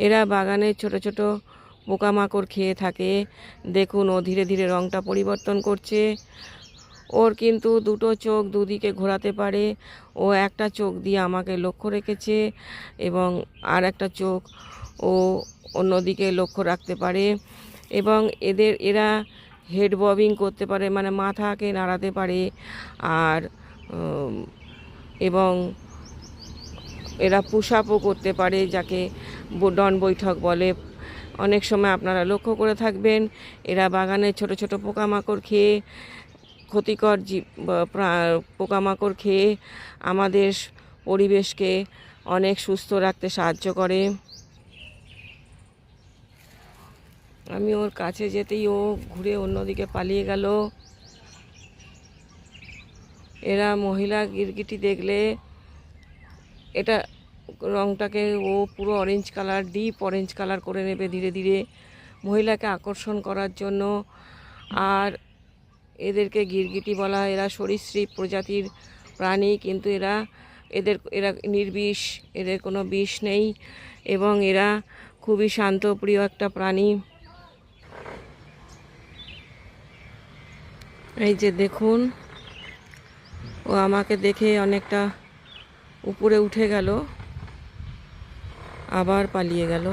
এরা বাগানে ছোট ছোট পোকামাকড় খেয়ে থাকে। দেখুন ও ধীরে ধীরে রঙটা পরিবর্তন করছে। ওর কিন্তু দুটো চোখ দুদিকে ঘোরাতে পারে। ও একটা চোখ দিয়ে আমাকে লক্ষ্য রেখেছে এবং আর একটা চোখ ও অন্যদিকে লক্ষ্য রাখতে পারে। এবং এরা হেড ববিং করতে পারে, মানে মাথাকে নাড়াতে পারে। আর এবং এরা পুশ আপও করতে পারে, যাকে ডন বৈঠক বলে। অনেক সময় আপনারা লক্ষ্য করে থাকবেন এরা বাগানে ছোট ছোট পোকামাকড় খেয়ে, ক্ষতিকর পোকামাকড় খেয়ে আমাদের পরিবেশকে অনেক সুস্থ রাখতে সাহায্য করে। আমি ওর কাছে যেতেই ও ঘুরে অন্যদিকে পালিয়ে গেল। এরা মহিলা গিরগিটি দেখলে এটা রঙটাকে ও পুরো orange colour, deep orange colour করে নেবে ধীরে ধীরে মহিলাকে আকর্ষণ করার জন্য। আর এদেরকে গিরগিটি বলা হয়। এরা সরীসৃপ প্রজাতির প্রাণী, কিন্তু এরা নির্বিষ, এদের কোনো বিষ নেই এবং এরা খুবই শান্তপ্রিয় একটা প্রাণী। এই যে দেখুন, ও আমাকে দেখে অনেকটা উপরে উঠে গেল, আবার পালিয়ে গেল।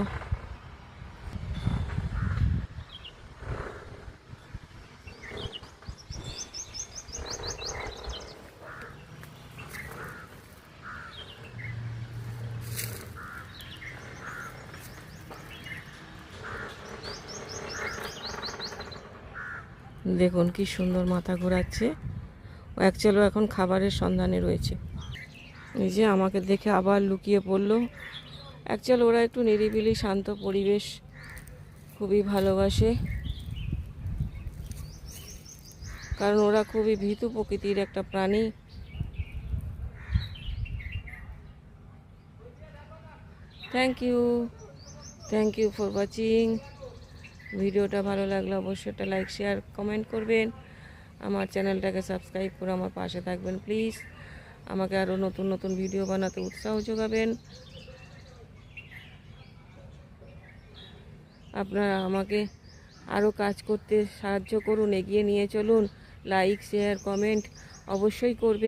দেখুন কি সুন্দর মাথা ঘোরাচ্ছে। ও অ্যাকচুয়ালি এখন খাবারের সন্ধানে রয়েছে। এই যে আমাকে দেখে আবার লুকিয়ে পড়লো। অ্যাকচুয়ালি ওরা একটু নিরিবিলি শান্ত পরিবেশ খুবই ভালোবাসে, কারণ ওরা খুবই ভীতু প্রকৃতির একটা প্রাণী। Thank you for watching. ভিডিওটা ভালো লাগলে অবশ্যই একটা লাইক, শেয়ার, কমেন্ট করবেন। আমার চ্যানেলটাকে সাবস্ক্রাইব করে আমার পাশে থাকবেন প্লিজ। আমাকে আরও নতুন নতুন ভিডিও বানাতে উৎসাহ যোগাবেন। আপনারা আমাকে আরও কাজ করতে সাহায্য করুন, এগিয়ে নিয়ে চলুন। লাইক, শেয়ার, কমেন্ট অবশ্যই করবেন।